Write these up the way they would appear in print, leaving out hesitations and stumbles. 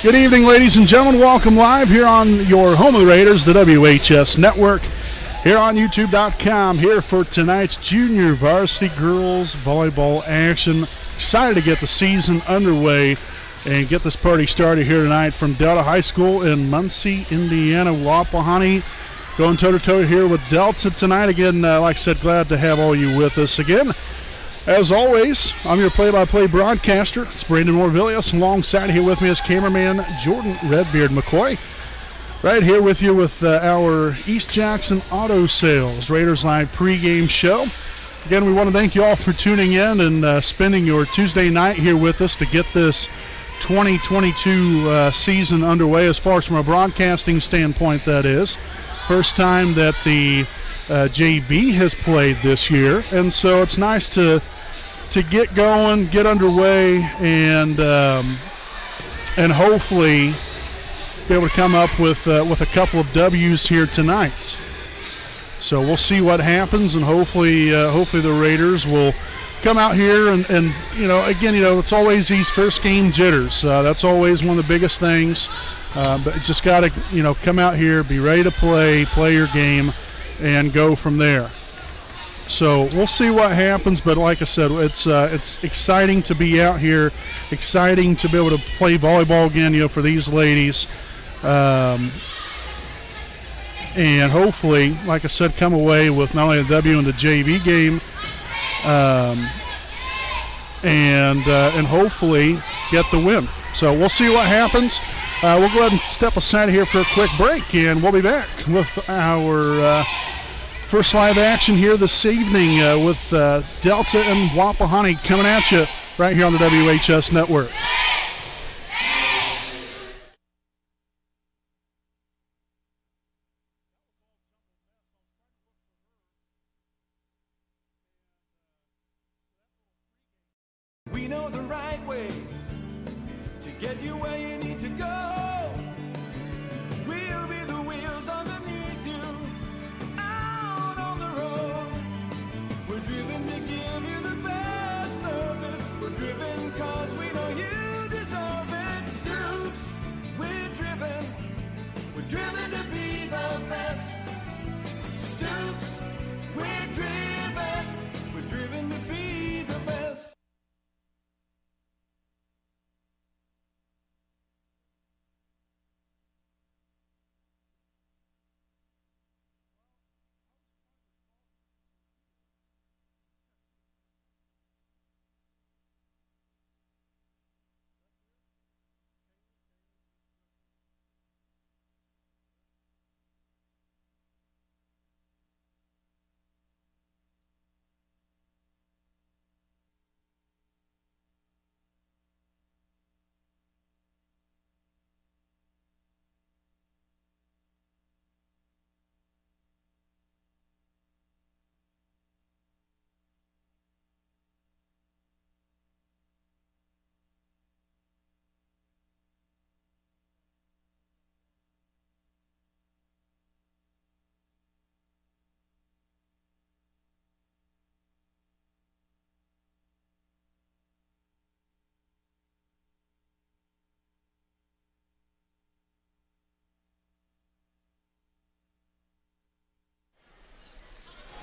Good evening, ladies and gentlemen. Welcome live here on your home of the Raiders, the WHS Network, here on YouTube.com, here for tonight's junior varsity girls volleyball action. Excited to get the season underway and get this party started here tonight from Delta High School in Muncie, Indiana. Wapahani going toe-to-toe here with Delta tonight. Again, like I said, glad to have all you with us again. As always, I'm your play-by-play broadcaster. It's Brandon Morvillius. Alongside here with me is cameraman Jordan Redbeard McCoy. Right here with you with our East Jackson Auto Sales Raiders Live pregame show. Again, we want to thank you all for tuning in and spending your Tuesday night here with us to get this 2022 season underway, as far as from a broadcasting standpoint, that is. First time that the JV has played this year, and so it's nice to get going, get underway, and hopefully be able to come up with a couple of W's here tonight. So we'll see what happens, and hopefully the Raiders will come out here and again, it's always these first game jitters. That's always one of the biggest things. But just got to come out here, be ready to play your game, and go from there. So we'll see what happens, but like I said, it's exciting to be out here, exciting to be able to play volleyball again, for these ladies, and hopefully, like I said, come away with not only a W in the JV game, and hopefully get the win. So we'll see what happens. We'll go ahead and step aside here for a quick break, and we'll be back with our first live action here this evening with Delta and Wapahani coming at you right here on the WHS Network. We know the right way to get you where you need to go. We'll be the wheels underneath you, out on the road. We're driven to give you the best service. We're driven cause we know you deserve it. Stoops, we're driven to be the best. Stoops, we're driven to be the best.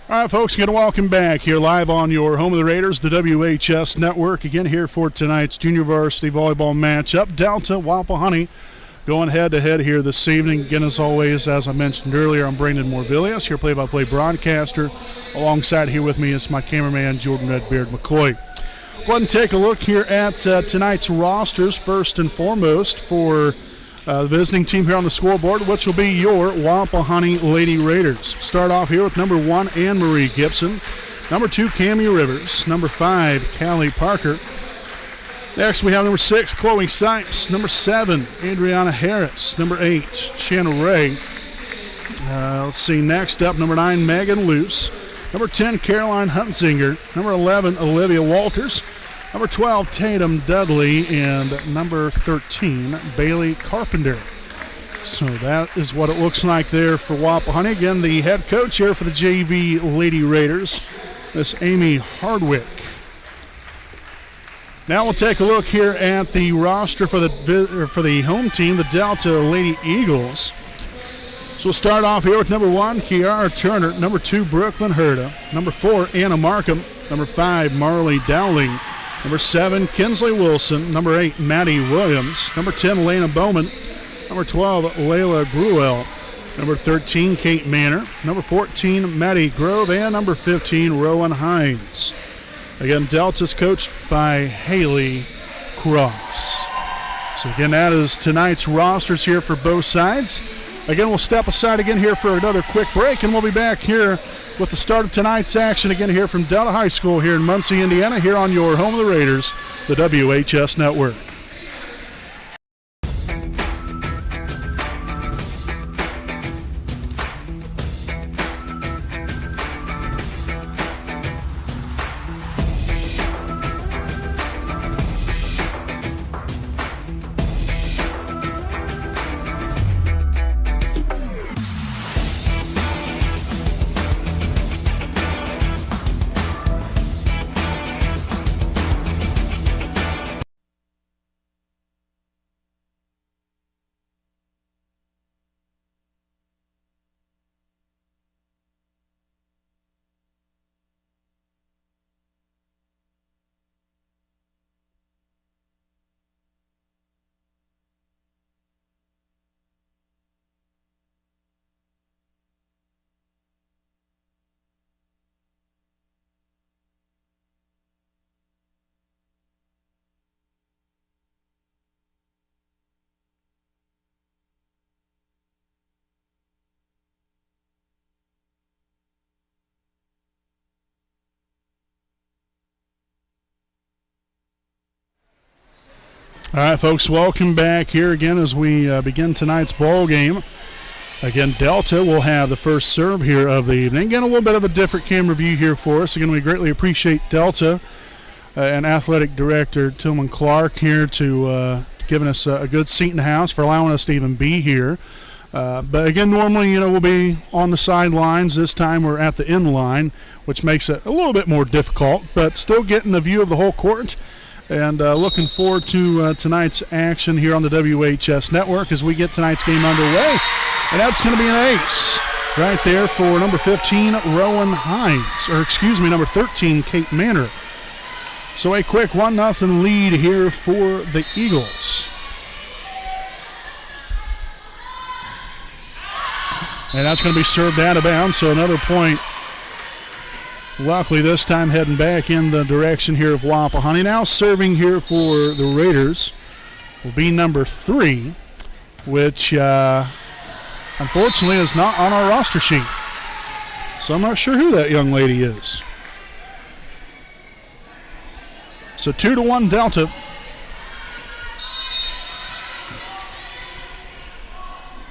All right, folks, again, welcome back here live on your home of the Raiders, the WHS Network. Again, here for tonight's junior varsity volleyball matchup. Delta, Wapahani going head-to-head here this evening. Again, as always, as I mentioned earlier, I'm Brandon Morvillius, your play-by-play broadcaster. Alongside here with me is my cameraman, Jordan Redbeard McCoy. Go ahead and take a look here at tonight's rosters, first and foremost, for the visiting team here on the scoreboard, which will be your Wapahani Lady Raiders. Start off here with number 1, Anne-Marie Gibson. Number 2, Cammie Rivers. Number 5, Callie Parker. Next, we have number 6, Chloe Sipes. Number 7, Adriana Harris. Number 8, Shanna Ray. Let's see, next up, number 9, Megan Luce. Number 10, Caroline Huntsinger. Number 11, Olivia Walters. Number 12, Tatum Dudley, and number 13, Bailey Carpenter. So that is what it looks like there for Wapahani. Again, the head coach here for the JV Lady Raiders, Miss Amy Hardwick. Now we'll take a look here at the roster for the home team, the Delta Lady Eagles. So we'll start off here with number 1, Kiara Turner. Number 2, Brooklyn Herda. Number 4, Anna Markham. Number 5, Marley Dowling. Number 7, Kinsley Wilson. Number 8, Maddie Williams. Number 10, Lena Bowman. Number 12, Layla Gruel. Number 13, Kate Manor. Number 14, Maddie Grove. And number 15, Rowan Hines. Again, Delta's coached by Haley Cross. So again, that is tonight's rosters here for both sides. Again, we'll step aside again here for another quick break, and we'll be back here with the start of tonight's action again here from Delta High School here in Muncie, Indiana, here on your home of the Raiders, the WHS Network. All right, folks, welcome back here again as we begin tonight's ball game. Again, Delta will have the first serve here of the evening. Again, a little bit of a different camera view here for us. Again, we greatly appreciate Delta and Athletic Director Tillman Clark here to giving us a good seat in the house, for allowing us to even be here. But again, normally, we'll be on the sidelines. This time we're at the end line, which makes it a little bit more difficult, but still getting the view of the whole court. And looking forward to tonight's action here on the WHS Network as we get tonight's game underway. And that's going to be an ace right there for number 15, Rowan Hines. Or excuse me, number 13, Kate Manor. So a quick 1-0 lead here for the Eagles. And that's going to be served out of bounds, so another point. Luckily, this time heading back in the direction here of Wapahani. Now serving here for the Raiders will be number 3, which unfortunately is not on our roster sheet. So I'm not sure who that young lady is. So 2-1 Delta.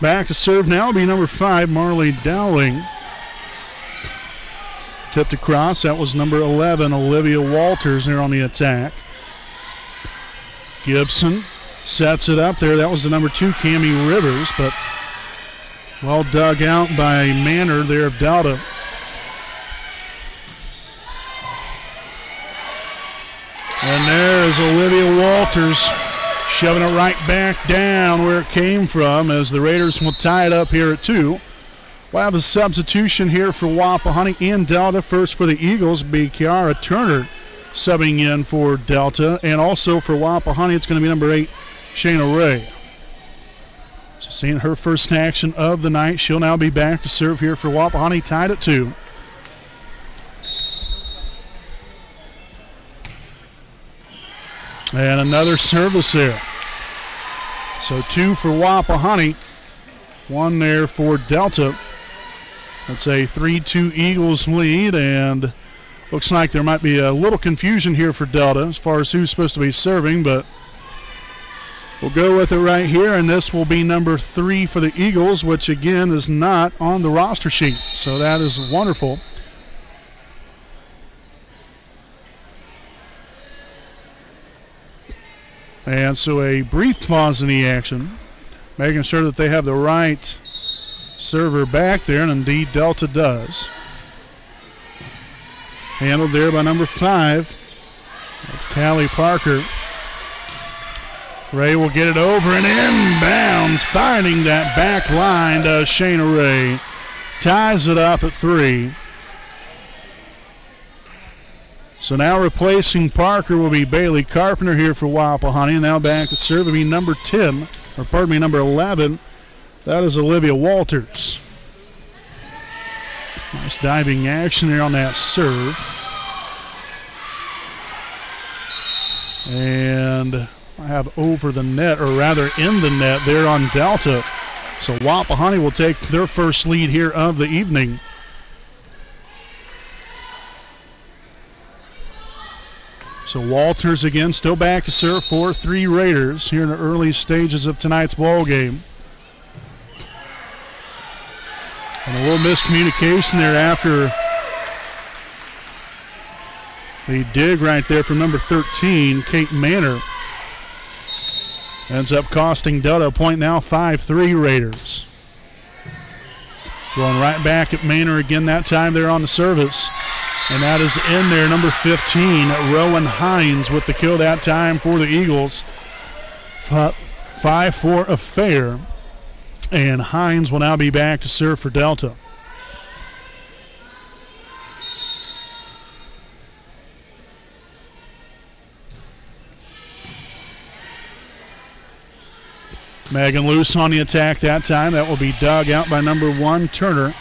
Back to serve now will be number 5, Marley Dowling. Tipped across, that was number 11, Olivia Walters there on the attack. Gibson sets it up there. That was the number 2, Cammie Rivers, but well dug out by Manor there of Delta. And there is Olivia Walters shoving it right back down where it came from as the Raiders will tie it up here at 2. We'll have a substitution here for Wapahani and Delta. First for the Eagles be Kiara Turner subbing in for Delta. And also for Wapahani, it's going to be number 8, Shayna Ray. So seeing her first action of the night. She'll now be back to serve here for Wapahani, tied at 2. And another service there. So 2 for Wapahani, 1 there for Delta. It's a 3-2 Eagles lead, and looks like there might be a little confusion here for Delta as far as who's supposed to be serving, but we'll go with it right here, and this will be number 3 for the Eagles, which again is not on the roster sheet. So that is wonderful. And so a brief pause in the action, making sure that they have the right server back there, and indeed Delta does. Handled there by number 5. That's Callie Parker. Ray will get it over and inbounds, finding that back line does Shayna Ray. Ties it up at 3. So now replacing Parker will be Bailey Carpenter here for Wapahani. Now back to serve will be number 11. That is Olivia Walters. Nice diving action there on that serve. And I have over the net, or rather in the net there on Delta. So Wapahani will take their first lead here of the evening. So Walters again still back to serve for 3 Raiders here in the early stages of tonight's ball game. And a little miscommunication there after the dig right there from number 13, Kate Manor. Ends up costing Delta a point now, 5-3 Raiders. Going right back at Manor again that time there on the service. And that is in there, number 15, Rowan Hines with the kill that time for the Eagles. 5-4 affair. And Hines will now be back to serve for Delta. Megan Luce on the attack that time. That will be dug out by number 1, Turner.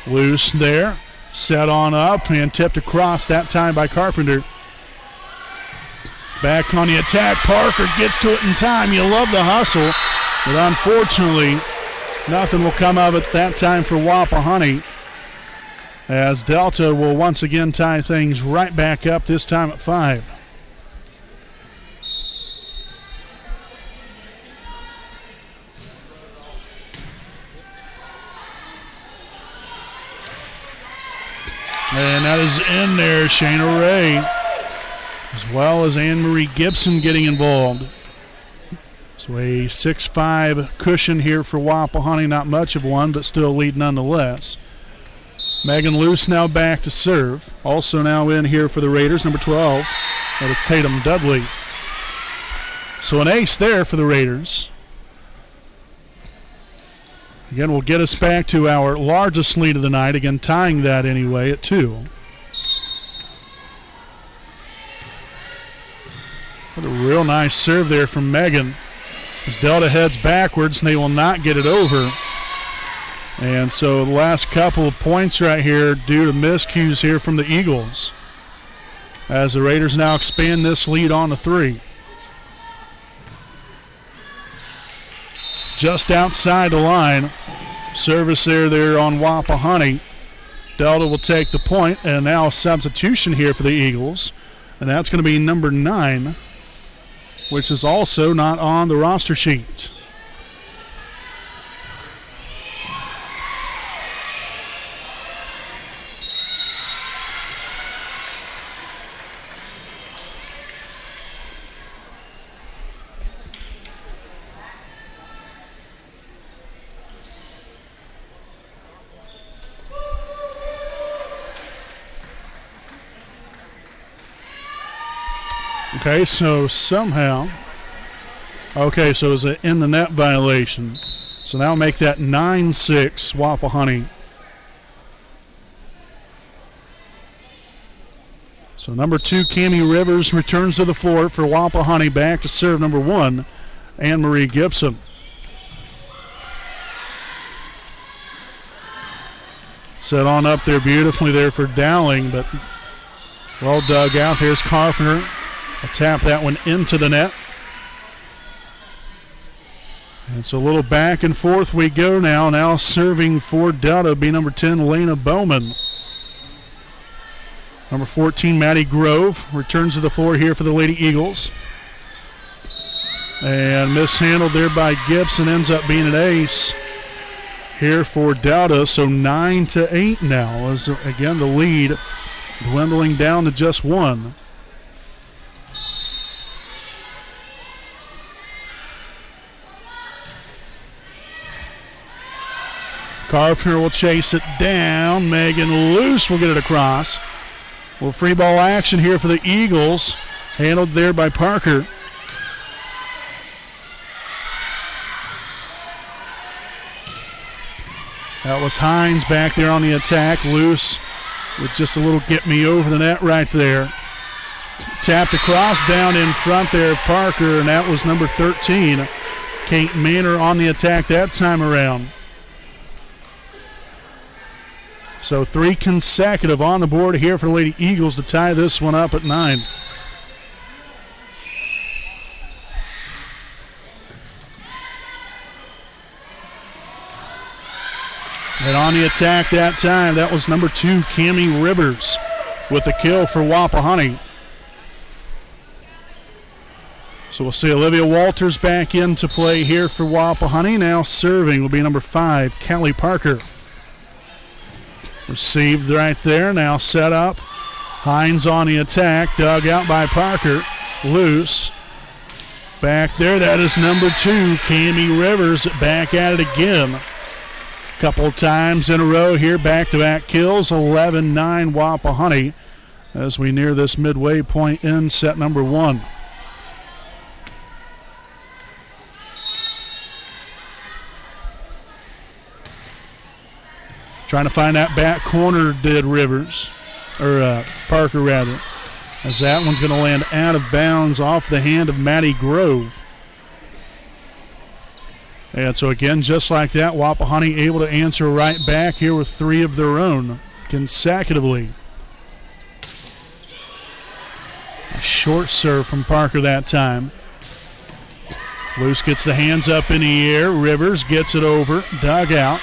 Luce there. Set on up and tipped across that time by Carpenter. Back on the attack. Parker gets to it in time. You love the hustle. But unfortunately, nothing will come of it that time for Wapahani, as Delta will once again tie things right back up, this time at 5. And that is in there, Shayna Ray, as well as Anne-Marie Gibson getting involved. So a 6-5 cushion here for Wapahani, not much of one, but still a lead nonetheless. Megan Luce now back to serve. Also now in here for the Raiders, number 12. That is Tatum Dudley. So an ace there for the Raiders. Again, will get us back to our largest lead of the night. Again, tying that anyway at 2. What a real nice serve there from Megan. As Delta heads backwards, and they will not get it over. And so the last couple of points right here due to miscues here from the Eagles, as the Raiders now expand this lead on to 3. Just outside the line. Service there on Wapahani. Delta will take the point, and now a substitution here for the Eagles. And that's going to be number 9, which is also not on the roster sheet. Okay, so somehow, so it was an in the net violation. So now make that 9-6 Wapahani. So number 2, Cammie Rivers returns to the floor for Wapahani. Back to serve number 1, Anne-Marie Gibson. Set on up there beautifully there for Dowling, but well dug out. Here's Carpenter. I'll tap that one into the net. And it's a little back and forth we go now. Now serving for Delta be number 10, Lena Bowman. Number 14, Maddie Grove, returns to the floor here for the Lady Eagles. And mishandled there by Gibson, ends up being an ace here for Delta. So 9-8 now, as again the lead dwindling down to just 1. Carpenter will chase it down. Megan Luce will get it across. Well, free ball action here for the Eagles. Handled there by Parker. That was Hines back there on the attack. Loose with just a little get me over the net right there. Tapped across, down in front there, Parker, and that was number 13. Kate Manor on the attack that time around. So 3 consecutive on the board here for the Lady Eagles to tie this one up at 9. And on the attack that time, that was number 2, Cammie Rivers, with the kill for Wapahani. So we'll see Olivia Walters back into play here for Wapahani. Now serving will be number 5, Callie Parker. Received right there, now set up. Hines on the attack, dug out by Parker. Loose. Back there, that is number 2, Cammie Rivers, back at it again. Couple times in a row here, back-to-back kills, 11-9 Wapahani as we near this midway point in set number 1. Trying to find that back corner did Parker rather, as that one's going to land out of bounds off the hand of Maddie Grove. And so again, just like that, Wapahani able to answer right back here with 3 of their own consecutively. A short serve from Parker that time. Luce gets the hands up in the air. Rivers gets it over, dug out.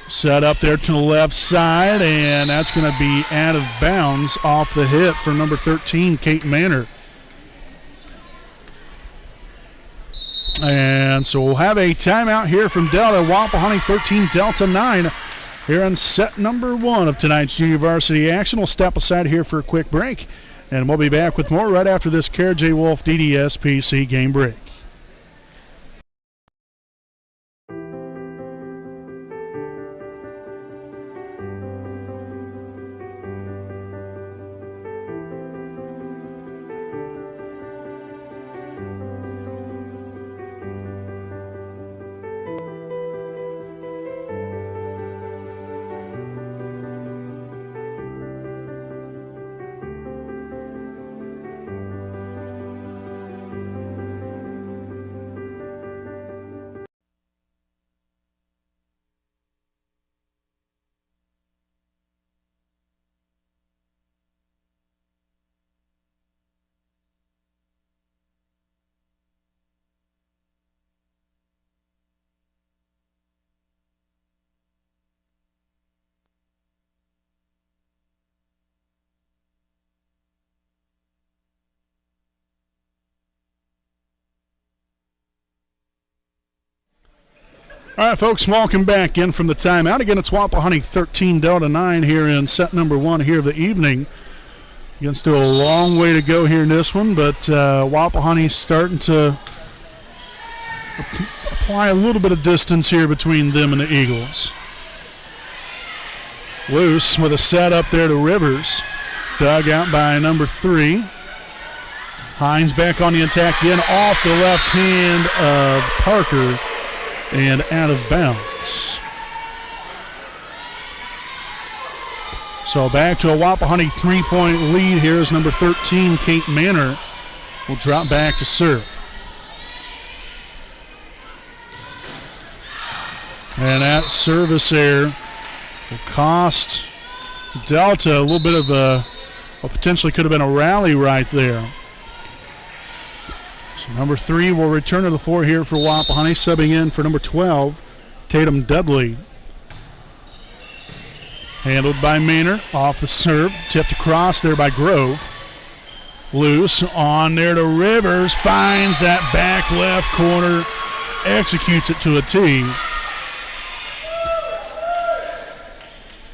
Set up there to the left side, and that's going to be out of bounds off the hit for number 13, Kate Manor. And so we'll have a timeout here from Delta. Wapahani 13, Delta 9 here on set number 1 of tonight's junior varsity action. We'll step aside here for a quick break, and we'll be back with more right after this Kara J. Wolf DDSPC game break. All right, folks, welcome back in from the timeout. Again, it's Wapahani 13, Delta 9 here in set number 1 here of the evening. Again, still a long way to go here in this one, but Wapahani's starting to apply a little bit of distance here between them and the Eagles. Loose with a set up there to Rivers. Dug out by number 3. Hines back on the attack again, off the left hand of Parker and out of bounds. So back to a Wapahani 3-point lead here as number 13, Kate Manor, will drop back to serve. And that service error will cost Delta a little bit of potentially could have been a rally right there. So number 3 will return to the floor here for Wapahani, subbing in for number 12, Tatum Dudley. Handled by Manor, off the serve, tipped across there by Grove. Loose on there to Rivers, finds that back left corner, executes it to a T.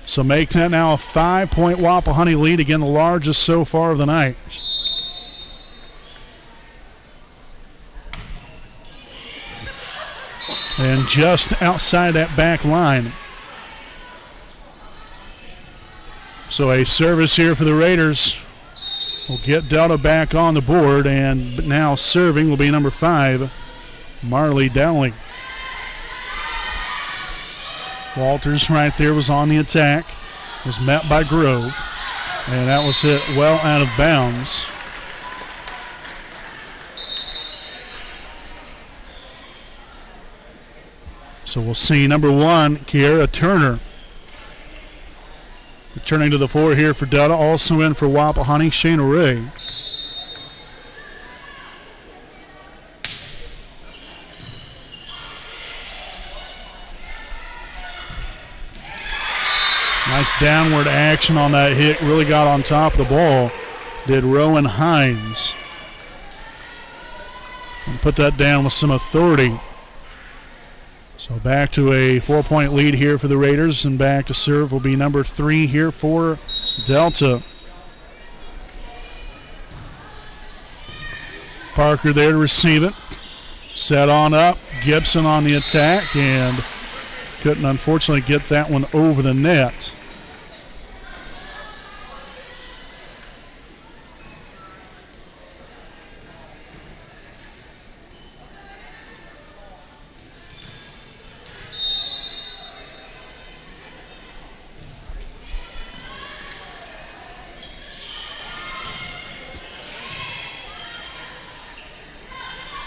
So making that now a 5-point Wapahani lead, again the largest so far of the night. And just outside that back line. So a service here for the Raiders. will get Delta back on the board, and now serving will be number 5, Marley Dowling. Walters right there was on the attack, was met by Grove, and that was hit well out of bounds. So we'll see number 1, Kiara Turner. Returning to the floor here for Delta, also in for Wapahani, Shayna Ray. Nice downward action on that hit, really got on top of the ball, did Rowan Hines. And put that down with some authority. So back to a 4-point lead here for the Raiders, and back to serve will be number 3 here for Delta. Parker there to receive it. Set on up. Gibson on the attack, and couldn't unfortunately get that one over the net.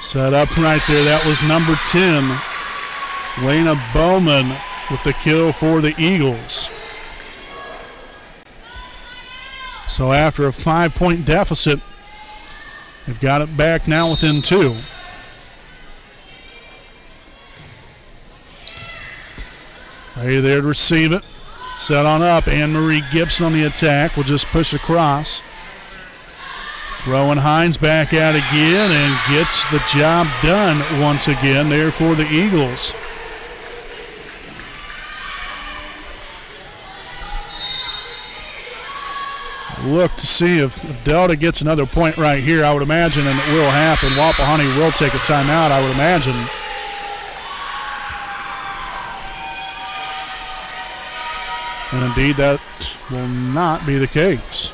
Set up right there. That was number 10, Lena Bowman, with the kill for the Eagles. So after a 5-point deficit, they've got it back now within 2. Right there to receive it. Set on up. Anne-Marie Gibson on the attack. Will just push across. Rowan Hines back out again and gets the job done once again there for the Eagles. Look to see if Delta gets another point right here. I would imagine, and it will happen. Wapahani will take a timeout, I would imagine. And indeed, that will not be the case.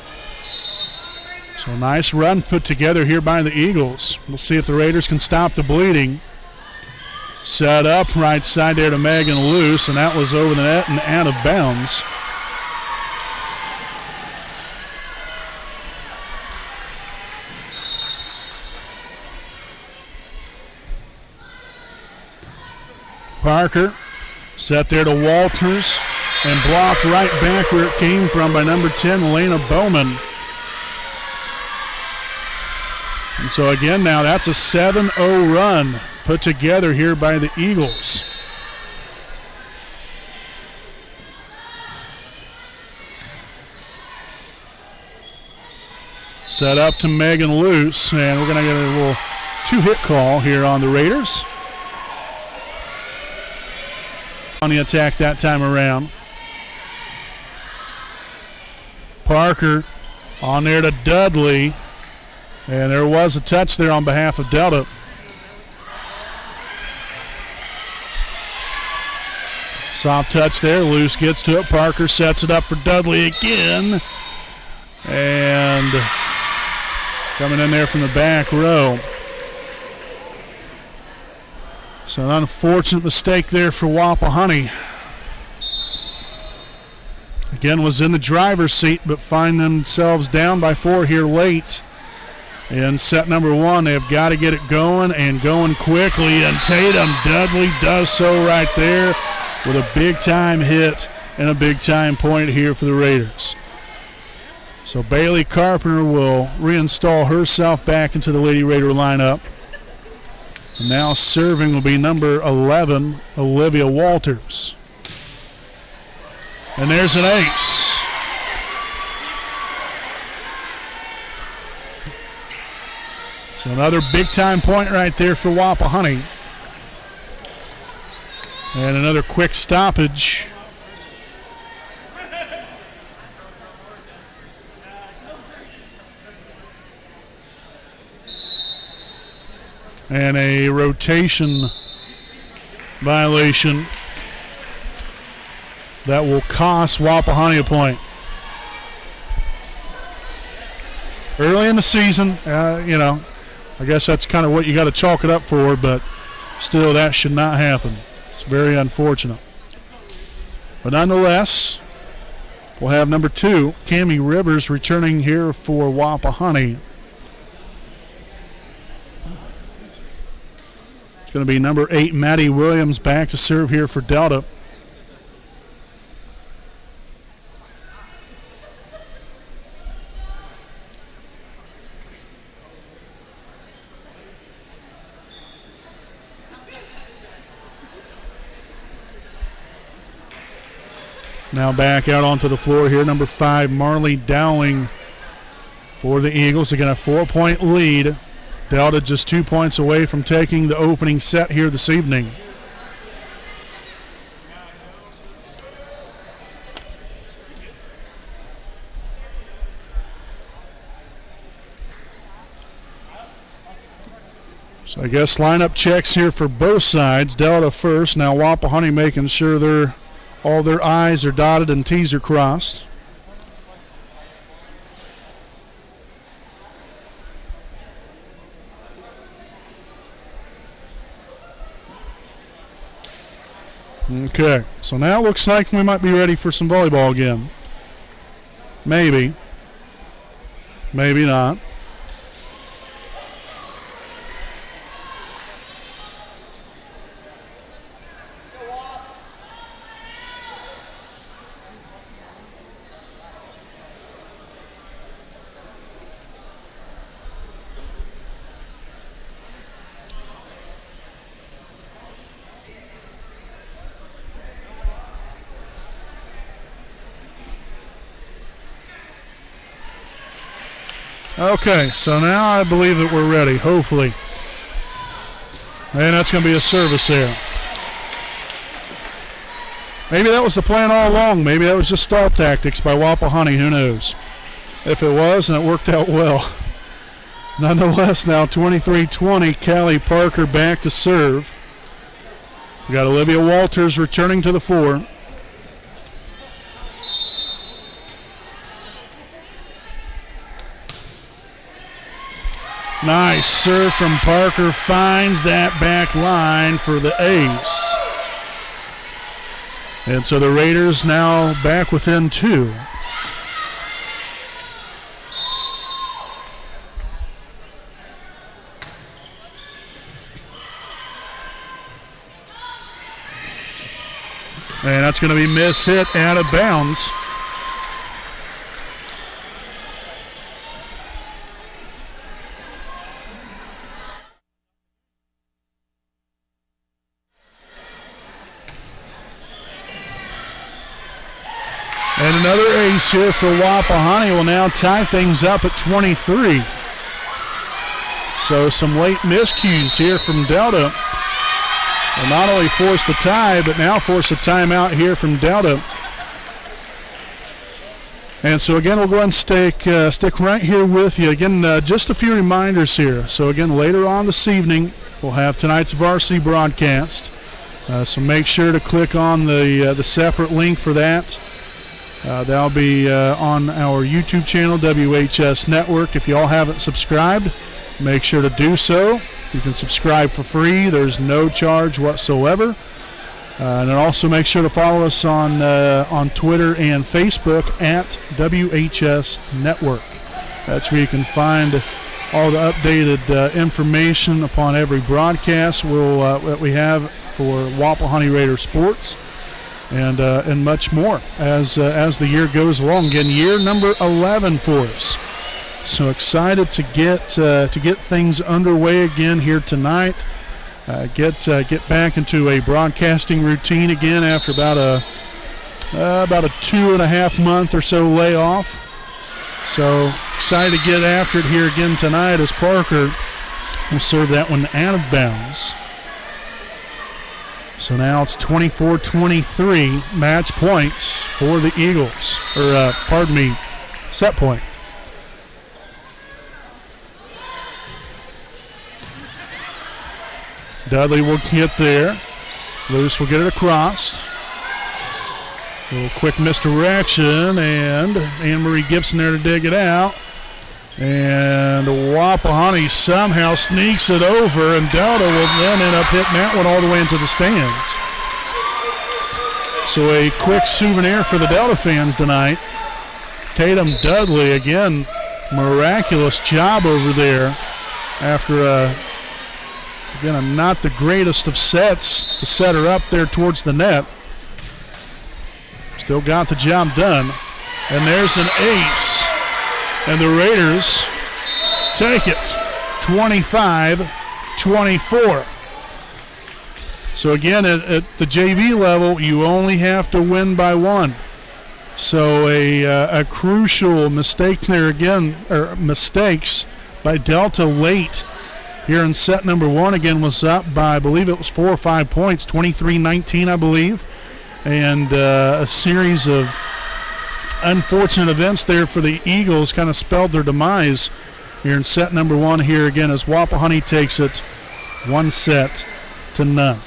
So nice run put together here by the Eagles. We'll see if the Raiders can stop the bleeding. Set up right side there to Megan Luce, and that was over the net and out of bounds. Parker set there to Walters and blocked right back where it came from by number 10, Elena Bowman. And so again now that's a 7-0 run put together here by the Eagles. Set up to Megan Luce, and we're going to get a little 2-hit call here on the Raiders. On the attack that time around. Parker on there to Dudley. And there was a touch there on behalf of Delta. Soft touch there. Luce gets to it. Parker sets it up for Dudley again. And coming in there from the back row. So an unfortunate mistake there for Wapahani. Again, was in the driver's seat, but find themselves down by 4 here late. In set number 1, they've got to get it going and going quickly. And Tatum Dudley does so right there with a big-time hit and a big-time point here for the Raiders. So Bailey Carpenter will reinstall herself back into the Lady Raider lineup. And now serving will be number 11, Olivia Walters. And there's an ace. So another big-time point right there for Wapahani. And another quick stoppage. And a rotation violation that will cost Wapahani a point. early in the season, I guess that's kind of what you got to chalk it up for, but still that should not happen. It's very unfortunate. But nonetheless, we'll have number 2, Cammie Rivers, returning here for Wapahani. It's going to be number 8, Maddie Williams, back to serve here for Delta. Now back out onto the floor here, number 5, Marley Dowling for the Eagles. Again, a 4-point lead. Delta just 2 points away from taking the opening set here this evening. So I guess lineup checks here for both sides. Delta first. Now Wapahani making sure all their I's are dotted and T's are crossed. Okay, so now it looks like we might be ready for some volleyball again. Maybe. Maybe not. Okay, so now I believe that we're ready, hopefully. And that's going to be a service there. Maybe that was the plan all along. Maybe that was just stall tactics by Wapahani. Who knows? If it was, and it worked out well. Nonetheless, now 23-20, Callie Parker back to serve. We got Olivia Walters returning to the fore. Nice serve from Parker, finds that back line for the ace. And so the Raiders now back within 2. And that's going to be mishit out of bounds. And another ace here for Wapahani will now tie things up at 23. So some late miscues here from Delta. Will not only force the tie, but now force a timeout here from Delta. And so again, we'll go ahead and stick right here with you. Again, just a few reminders here. So again, later on this evening, we'll have tonight's varsity broadcast. So make sure to click on the separate link for that. That'll be on our YouTube channel, WHS Network. If you all haven't subscribed, make sure to do so. You can subscribe for free. There's no charge whatsoever. And then also make sure to follow us on Twitter and Facebook at WHS Network. That's where you can find all the updated information upon every broadcast that we have for Wapahani Raider Sports. And much more as the year goes along. Again, year number 11 for us. So excited to get things underway again here tonight. Get back into a broadcasting routine again after about a 2.5 month or so layoff. So excited to get after it here again tonight as Parker will serve that one out of bounds. So now it's 24-23, match point for the Eagles. Set point. Dudley will get there. Luce will get it across. A little quick misdirection, and Anne-Marie Gibson there to dig it out. And Wapahani somehow sneaks it over, and Delta will then end up hitting that one all the way into the stands. So a quick souvenir for the Delta fans tonight. Tatum Dudley, again, miraculous job over there after again, not the greatest of sets to set her up there towards the net. Still got the job done. And there's an ace. And the Raiders take it 25-24. So again, at the JV level, you only have to win by one. So a crucial mistake there again, or mistakes by Delta late here in set number one. Again, was up by, I believe it was 4 or 5 points, 23-19, I believe. And a series of unfortunate events there for the Eagles kind of spelled their demise here in set number one here again as Wapahani takes it 1-0.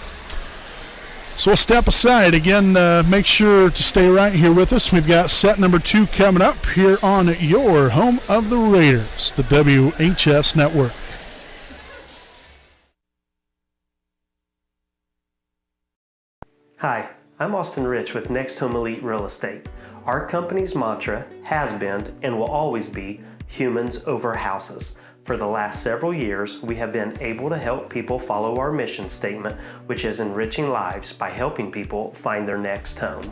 So we'll step aside again. Make sure to stay right here with us. We've got set number two coming up here on your home of the Raiders, the WHS Network. Hi, I'm Austin Rich with Next Home Elite Real Estate. Our company's mantra has been and will always be humans over houses. For the last several years, we have been able to help people follow our mission statement, which is enriching lives by helping people find their next home.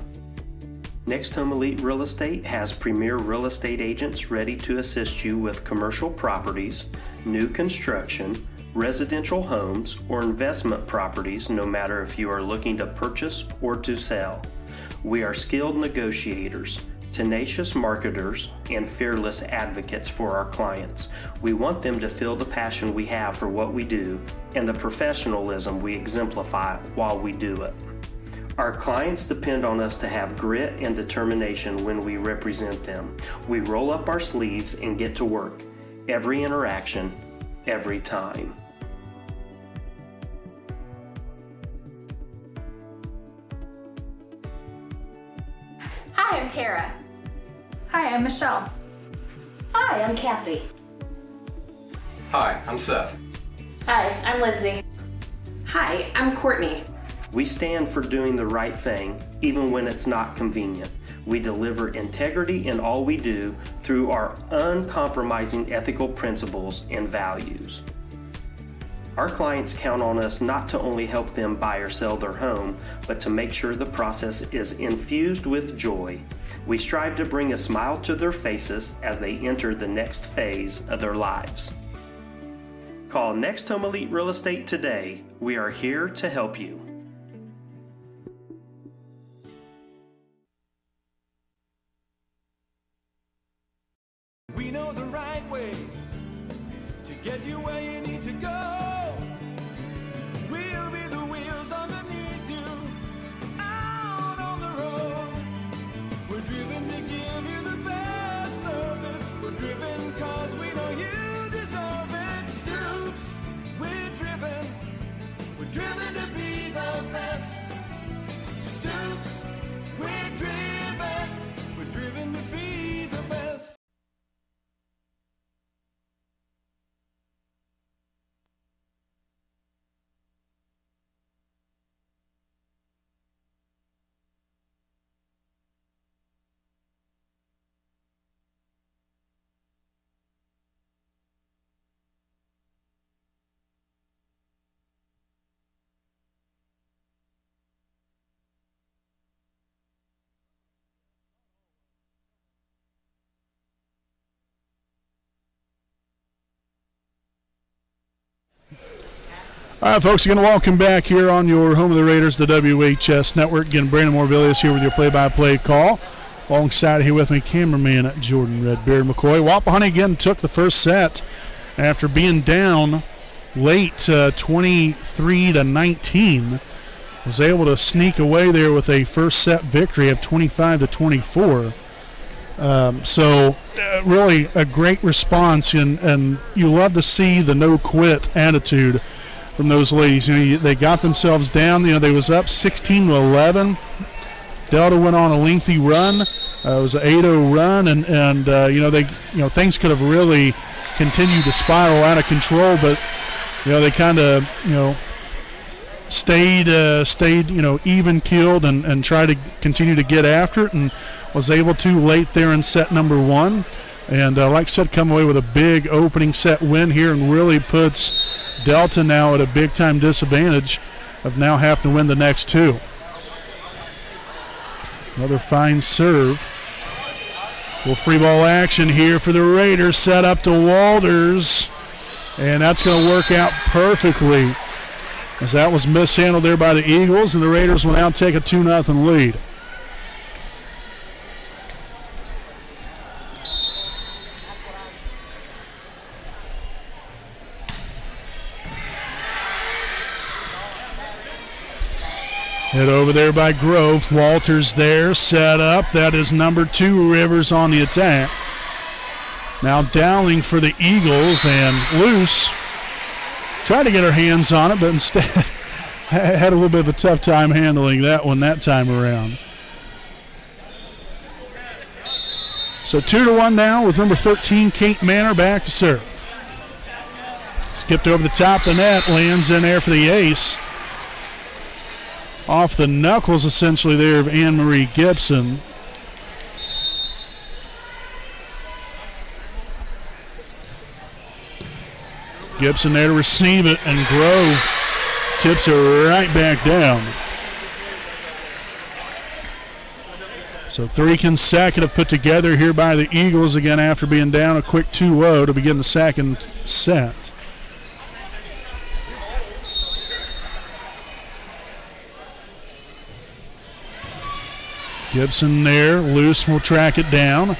Next Home Elite Real Estate has premier real estate agents ready to assist you with commercial properties, new construction, residential homes, or investment properties, no matter if you are looking to purchase or to sell. We are skilled negotiators, tenacious marketers, and fearless advocates for our clients. We want them to feel the passion we have for what we do and the professionalism we exemplify while we do it. Our clients depend on us to have grit and determination when we represent them. We roll up our sleeves and get to work. Every interaction, every time. Hi, I'm Tara. Hi, I'm Michelle. Hi, I'm Kathy. Hi, I'm Seth. Hi, I'm Lindsay. Hi, I'm Courtney. We stand for doing the right thing, even when it's not convenient. We deliver integrity in all we do through our uncompromising ethical principles and values. Our clients count on us not to only help them buy or sell their home, but to make sure the process is infused with joy. We strive to bring a smile to their faces as they enter the next phase of their lives. Call Next Home Elite Real Estate today. We are here to help you. We know the right way to get you where you need to go. We'll be the wheels underneath you, out on the road. We're driven to give you the best service. We're driven cause we know you deserve it. Stoops, we're driven to be the best. Stoops, we're driven to be the best. All right, folks, again, welcome back here on your home of the Raiders, the WHS Network. Again, Brandon Morvillius here with your play-by-play call. Alongside here with me, cameraman Jordan Redbeard McCoy. Wapahani again took the first set after being down late 23-19. Was able to sneak away there with a first set victory of 25-24. Really a great response, and you love to see the no-quit attitude from those ladies. They got themselves down. They was up 16-11. Delta went on a lengthy run. It was an 8-0 run, and things could have really continued to spiral out of control, but they kind of stayed even keeled and tried to continue to get after it, and was able to late there in set number 1. And like I said, come away with a big opening set win here, and really puts Delta now at a big time disadvantage of now having to win the next 2. Another fine serve. Well, free ball action here for the Raiders, set up to Walters, and that's going to work out perfectly, as that was mishandled there by the Eagles, and the Raiders will now take a 2-0 lead. Hit over there by Grove. Walters there, set up. That is number 2, Rivers on the attack. Now Dowling for the Eagles, and loose. Tried to get her hands on it, but instead had a little bit of a tough time handling that one that time around. So 2-1 now with number 13, Kate Manor, back to serve. Skipped over the top of the net, lands in there for the ace. Off the knuckles, essentially, there of Anne-Marie Gibson. Gibson there to receive it, and Grove tips it right back down. So 3 consecutive put together here by the Eagles, again after being down a quick 2-0 to begin the second set. Gibson there, Luce will track it down,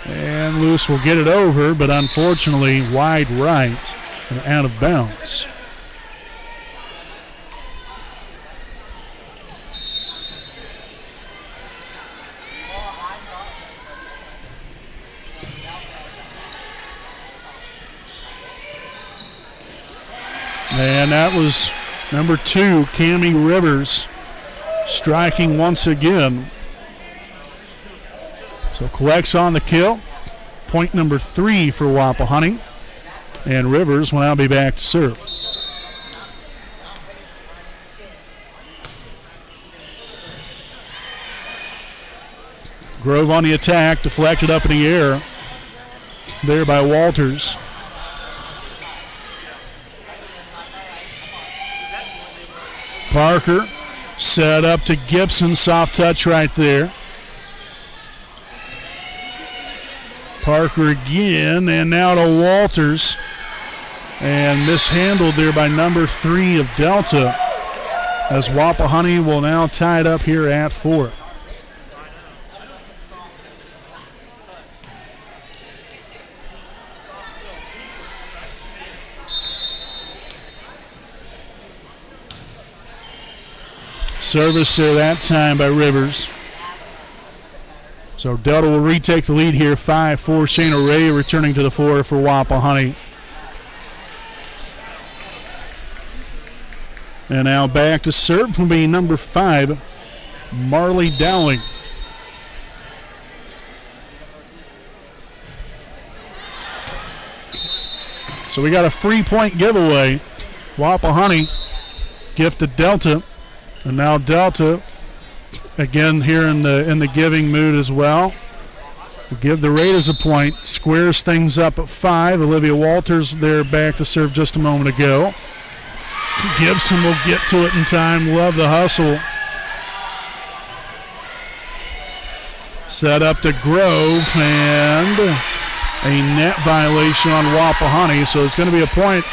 and Luce will get it over, but unfortunately wide right and out of bounds. And that was number 2, Cammie Rivers, striking once again. So collects on the kill. Point number 3 for Wapahani. And Rivers will now be back to serve. Grove on the attack, deflected up in the air there by Walters. Parker set up to Gibson, soft touch right there. Parker again, and now to Walters. And mishandled there by number 3 of Delta, as Wapahani will now tie it up here at 4. Service there that time by Rivers. So Delta will retake the lead here, 5-4. Shayna Ray returning to the floor for Wapahani. And now back to serve will be number 5, Marley Dowling. So we got a free point giveaway. Wapahani gifted Delta. And now Delta, again here in the giving mood as well. We'll give the Raiders a point. Squares things up at 5. Olivia Walters there back to serve just a moment ago. Gibson will get to it in time. Love the hustle. Set up to Grove, and a net violation on Wapahani. So it's going to be a point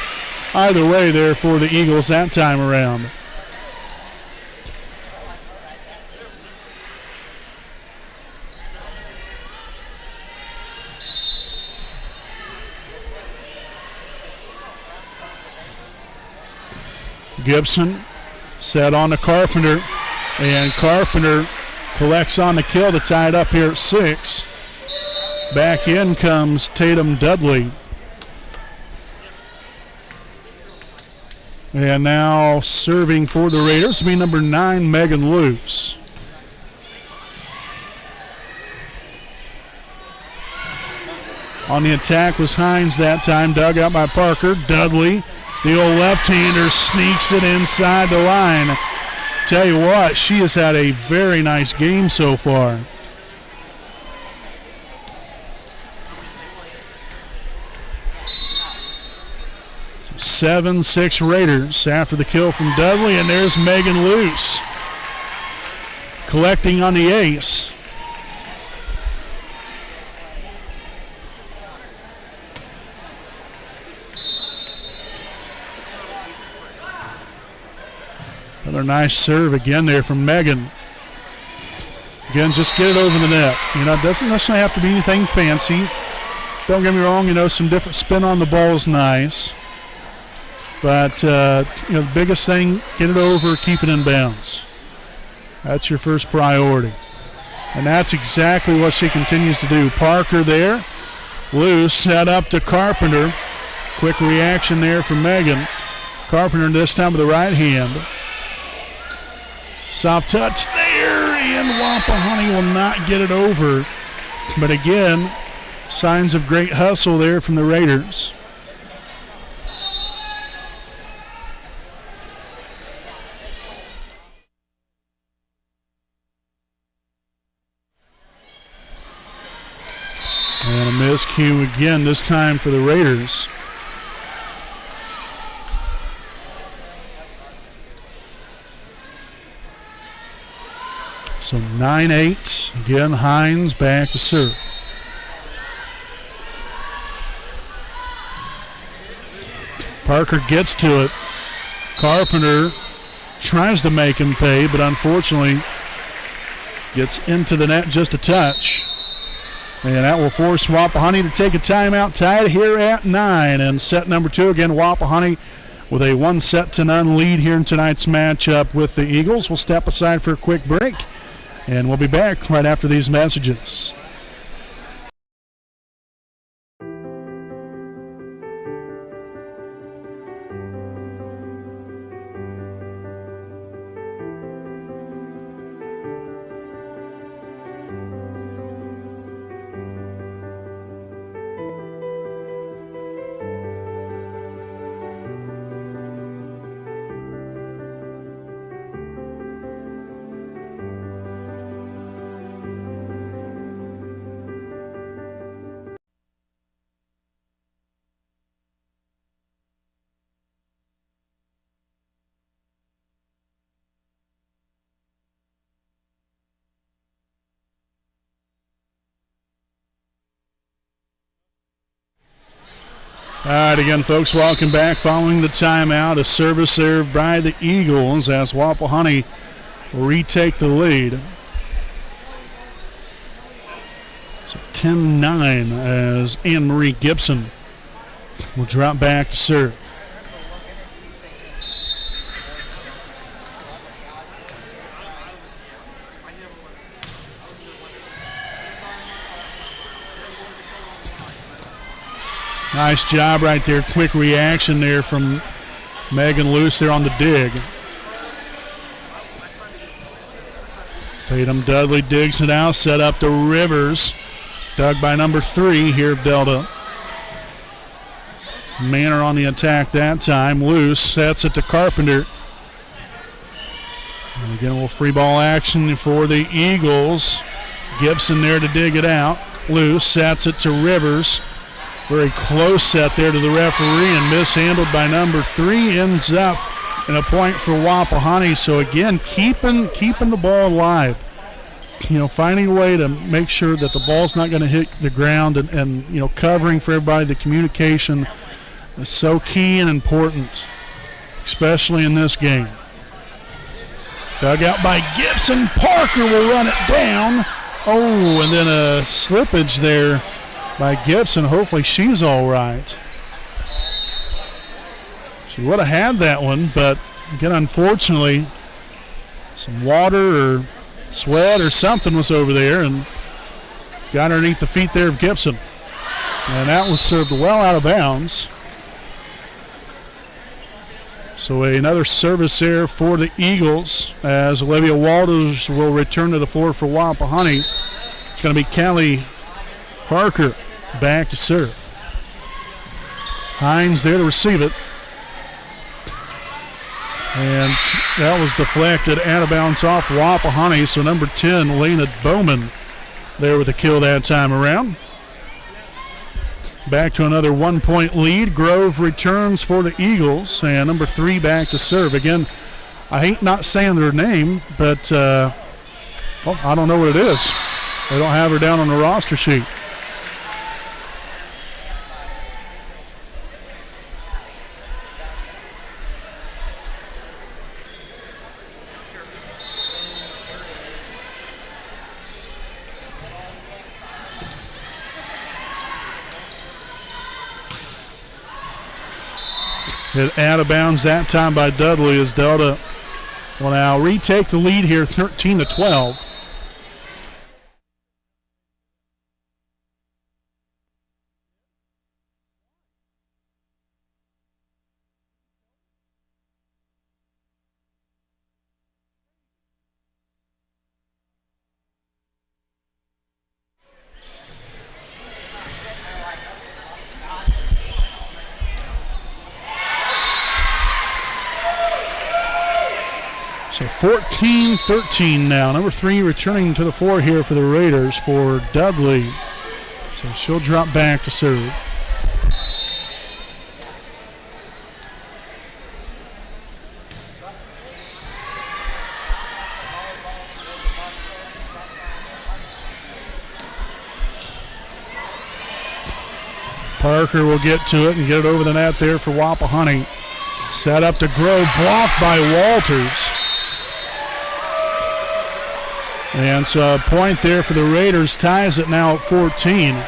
either way there for the Eagles that time around. Gibson set on to Carpenter, and Carpenter collects on the kill to tie it up here at 6. Back in comes Tatum Dudley. And now serving for the Raiders will be number 9, Megan Luce. On the attack was Hines that time, dug out by Parker. Dudley, the old left-hander, sneaks it inside the line. Tell you what, she has had a very nice game so far. So 7-6 Raiders after the kill from Dudley, and there's Megan Luce collecting on the ace. Another nice serve again there from Megan. Again, just get it over the net. You know, it doesn't necessarily have to be anything fancy. Don't get me wrong, you know, some different spin on the ball is nice. But, you know, the biggest thing, get it over, keep it in bounds. That's your first priority. And that's exactly what she continues to do. Parker there. Loose, set up to Carpenter. Quick reaction there from Megan. Carpenter this time with the right hand. Soft touch there, and Wapahani will not get it over. But again, signs of great hustle there from the Raiders. And a miscue again, this time for the Raiders. So 9-8. Again, Hines back to serve. Parker gets to it. Carpenter tries to make him pay, but unfortunately gets into the net just a touch. And that will force Wapahani to take a timeout, tied here at 9. And set number 2, again, Wapahani with a 1-0 lead here in tonight's matchup with the Eagles. We'll step aside for a quick break, and we'll be back right after these messages. All right, again, folks, welcome back. Following the timeout, a service serve by the Eagles as Wapahani will retake the lead. So 10-9 as Anne-Marie Gibson will drop back to serve. Nice job right there. Quick reaction there from Megan Luce there on the dig. Tatum Dudley digs it out. Set up to Rivers. Dug by number 3 here of Delta. Manor on the attack that time. Luce sets it to Carpenter. And again, a little free ball action for the Eagles. Gibson there to dig it out. Luce sets it to Rivers. Very close set there to the referee and mishandled by number 3. Ends up in a point for Wapahani. So again, keeping the ball alive. You know, finding a way to make sure that the ball's not going to hit the ground and you know, covering for everybody. The communication is so key and important, especially in this game. Dug out by Gibson. Parker will run it down. Oh, and then a slippage there by Gibson. Hopefully she's all right. She would have had that one, but again, unfortunately, some water or sweat or something was over there and got underneath the feet there of Gibson. And that was served well out of bounds. So another service there for the Eagles as Olivia Walters will return to the floor for Wapahani. It's going to be Callie Parker back to serve. Hines there to receive it. And that was deflected out of bounds off Wapahani. So number 10, Lena Bowman, there with a kill that time around. Back to another 1-point lead. Grove returns for the Eagles. And number 3 back to serve. Again, I hate not saying their name, but I don't know what it is. They don't have her down on the roster sheet. Hit out of bounds that time by Dudley as Delta will now retake the lead here, 13-12. So 14-13 now. Number 3 returning to the floor here for the Raiders for Dudley. So she'll drop back to serve. Parker will get to it and get it over the net there for Wapahani. Set up to Grove, blocked by Walters. And so a point there for the Raiders, ties it now at 14.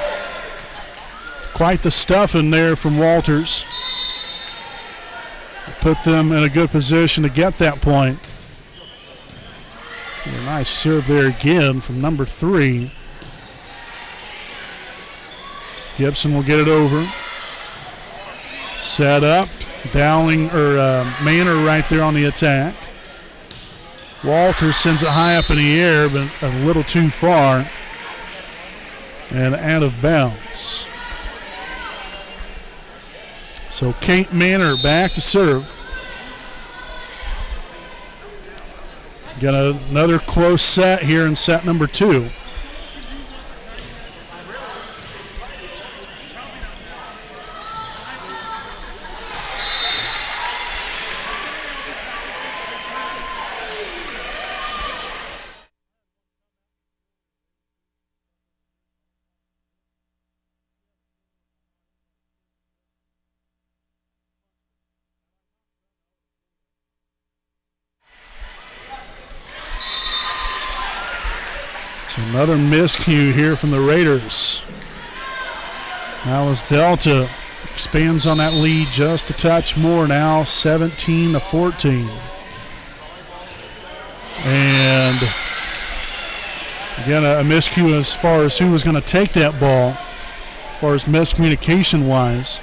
Quite the stuffing there from Walters. Put them in a good position to get that point. And a nice serve there again from number 3. Gibson will get it over. Set up. Dowling or Manor right there on the attack. Walters sends it high up in the air, but a little too far. And out of bounds. So Kate Manor back to serve. Got another close set here in set number 2. Another miscue here from the Raiders. Now as Delta expands on that lead just a touch more now, 17-14. And again, a miscue as far as who was going to take that ball, as far as miscommunication-wise.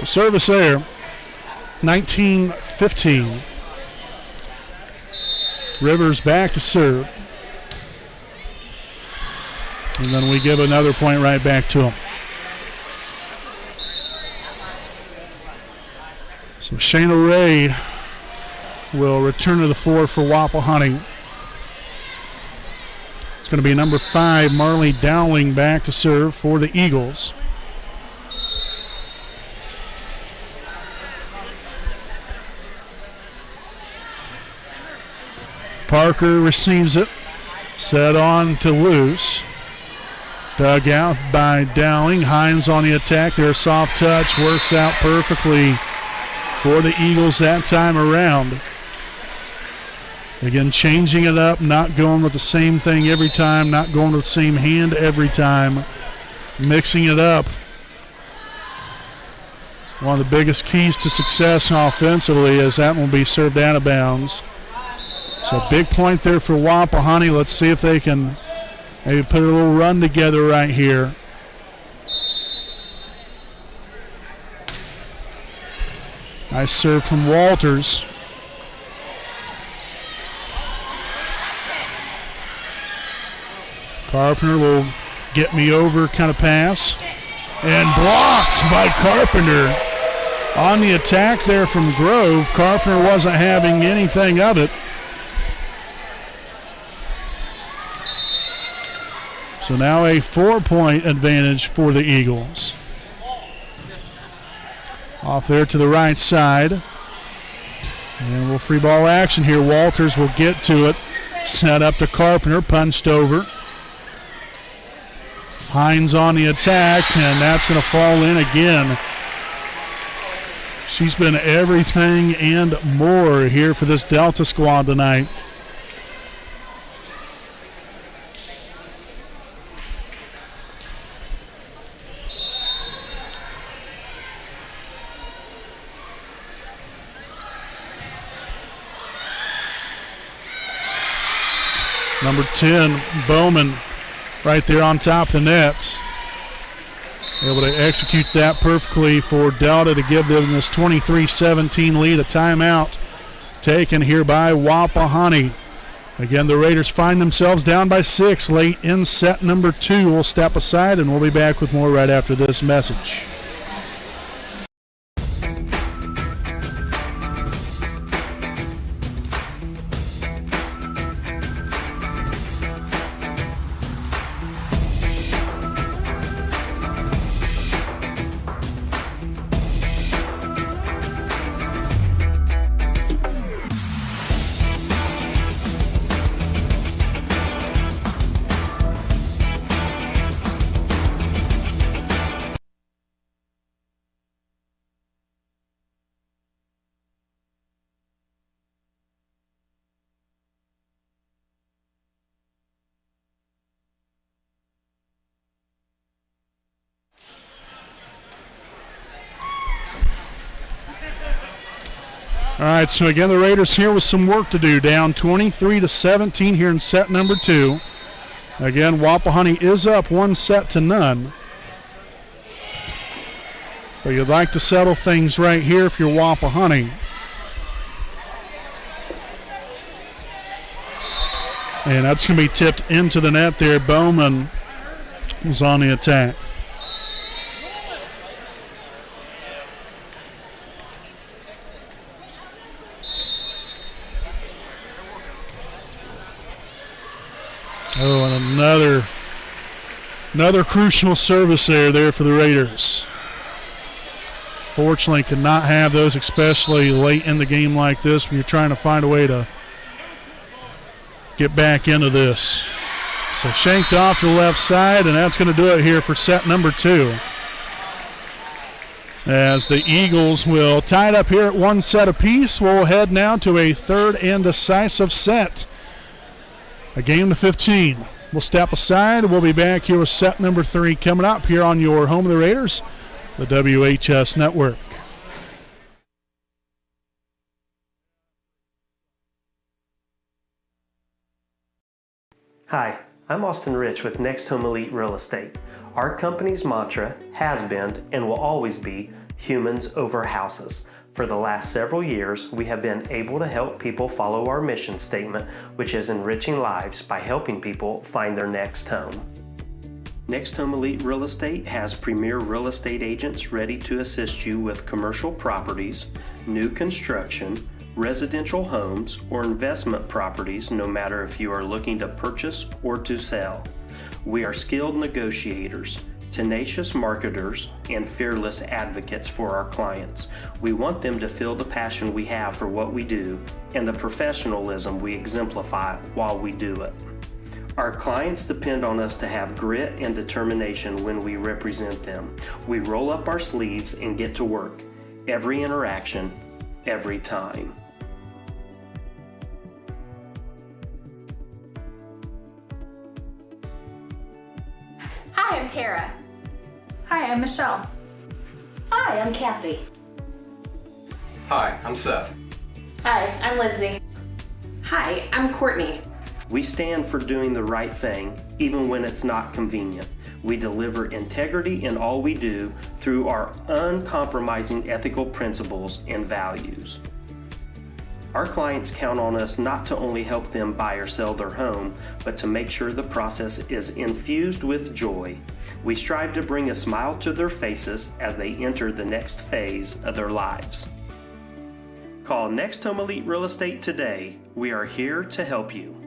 Service there, 19-15. Rivers back to serve. And then we give another point right back to him. So Shayna Ray will return to the floor for Wapahani. It's going to be number 5, Marley Dowling, back to serve for the Eagles. Parker receives it. Set on to Luce. Dug out by Dowling. Hines on the attack. Their soft touch works out perfectly for the Eagles that time around. Again, changing it up, not going with the same thing every time, not going with the same hand every time. mixing it up. One of the biggest keys to success offensively, as that will be served out of bounds. So big point there for Wapahani. Let's see if they can maybe put a little run together right here. Nice serve from Walters. Carpenter will get me over kind of pass. And blocked by Carpenter. On the attack there from Grove, Carpenter wasn't having anything of it. So now a 4-point advantage for the Eagles. Off there to the right side. And we'll free ball action here. Walters will get to it. Set up to Carpenter, punched over. Hines on the attack, and that's going to fall in again. She's been everything and more here for this Delta squad tonight. Number 10, Bowman, right there on top of the net. Able to execute that perfectly for Delta to give them this 23-17 lead. A timeout taken here by Wapahani. Again, the Raiders find themselves down by 6 late in set number 2. We'll step aside and we'll be back with more right after this message. All right, so again, the Raiders here with some work to do. Down 23-17 here in set number 2. Again, Wapahani is up 1-0. So you'd like to settle things right here if you're Wapahani. And that's going to be tipped into the net there. Bowman was on the attack. Oh, and another crucial service there for the Raiders. Fortunately, could not have those, especially late in the game like this when you're trying to find a way to get back into this. So shanked off to the left side, and that's going to do it here for set number 2. As the Eagles will tie it up here at 1 set apiece, we'll head now to a third and decisive set. A game to 15. We'll step aside. We'll be back here with set number 3 coming up here on your home of the Raiders, the WHS Network. Hi, I'm Austin Rich with Next Home Elite Real Estate. Our company's mantra has been and will always be humans over houses. For the last several years, we have been able to help people follow our mission statement, which is enriching lives by helping people find their next home. Next Home Elite Real Estate has premier real estate agents ready to assist you with commercial properties, new construction, residential homes, or investment properties, no matter if you are looking to purchase or to sell. We are skilled negotiators, tenacious marketers, and fearless advocates for our clients. We want them to feel the passion we have for what we do and the professionalism we exemplify while we do it. Our clients depend on us to have grit and determination when we represent them. We roll up our sleeves and get to work. Every interaction, every time. Hi, I'm Tara. Hi, I'm Michelle. Hi, I'm Kathy. Hi, I'm Seth. Hi, I'm Lindsay. Hi, I'm Courtney. We stand for doing the right thing, even when it's not convenient. We deliver integrity in all we do through our uncompromising ethical principles and values. Our clients count on us not to only help them buy or sell their home, but to make sure the process is infused with joy. We strive to bring a smile to their faces as they enter the next phase of their lives. Call Next Home Elite Real Estate today. We are here to help you.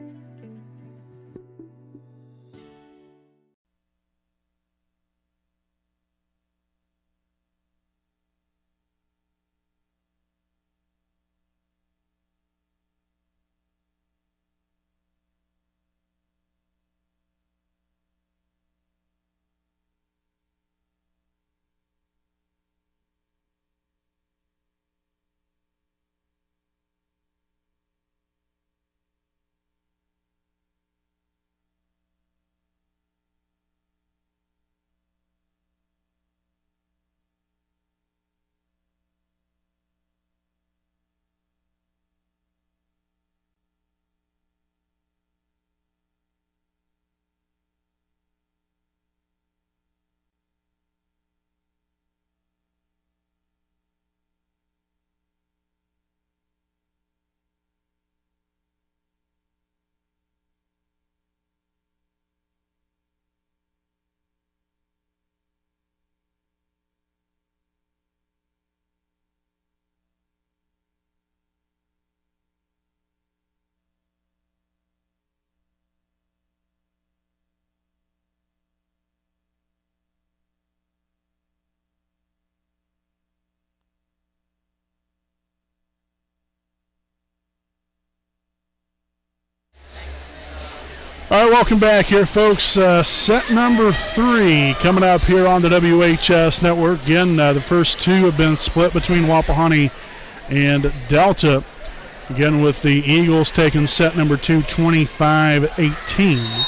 All right, welcome back here, folks. Set number 3 coming up here on the WHS Network. Again, the first 2 have been split between Wapahani and Delta. Again, with the Eagles taking set number 2, 25-18.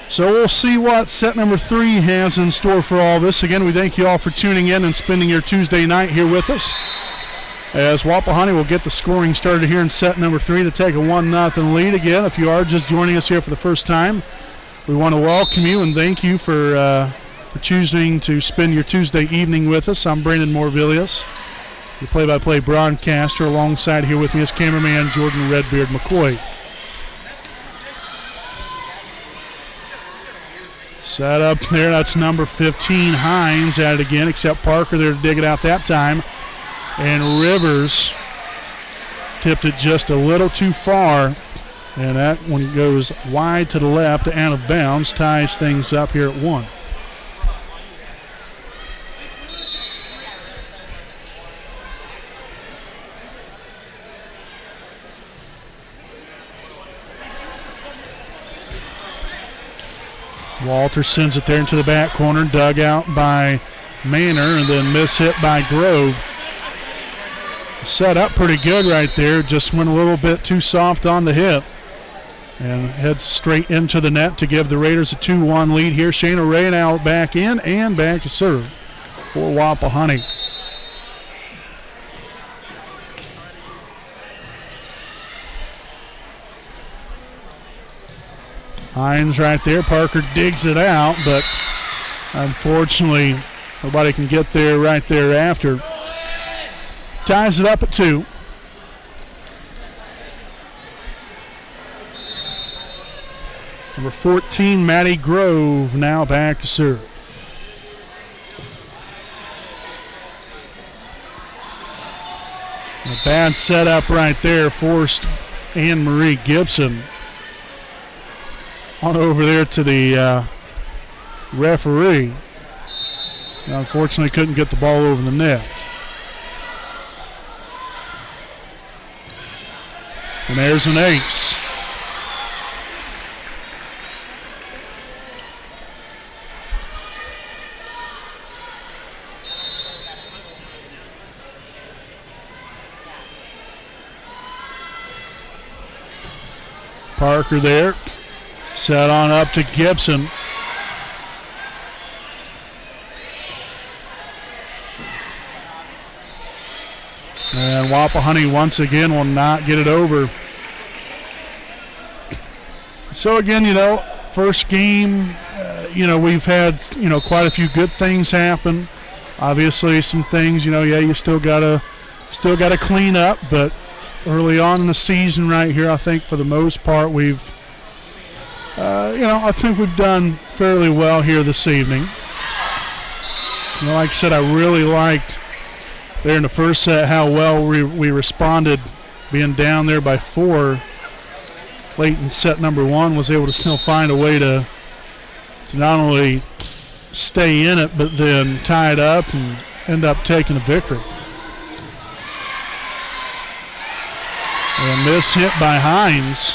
So we'll see what set number 3 has in store for all this. Again, we thank you all for tuning in and spending your Tuesday night here with us, as Wapahani will get the scoring started here in set number 3 to take a 1-0 lead. Again, if you are just joining us here for the first time, we want to welcome you and thank you for choosing to spend your Tuesday evening with us. I'm Brandon Morvillius, your play-by-play broadcaster. Alongside here with me is cameraman Jordan Redbeard McCoy. Set up there, that's number 15, Hines, at it again, except Parker there to dig it out that time. And Rivers tipped it just a little too far, and that one goes wide to the left, out of bounds, ties things up here at 1. Walter sends it there into the back corner, dug out by Manor, and then mishit by Grove. Set up pretty good right there, just went a little bit too soft on the hip and heads straight into the net to give the Raiders a 2-1 lead here. Shayna Ray now back in and back to serve for Wapahani. Hines right there. Parker digs it out, but unfortunately nobody can get there right thereafter. Ties it up at 2. Number 14, Maddie Grove, now back to serve. A bad setup right there forced Anne-Marie Gibson on over there to the referee. Unfortunately, couldn't get the ball over the net. And there's an ace. Parker there. Set on up to Gibson. And Wapahani once again will not get it over. So again, first game, we've had, quite a few good things happen. Obviously some things, you still gotta clean up, but early on in the season right here, I think for the most part we've, I think we've done fairly well here this evening. Like I said, I really liked there in the first set how well we responded, being down there by 4 late in set number 1, was able to still find a way to not only stay in it but then tie it up and end up taking a victory. And a miss hit by Hines.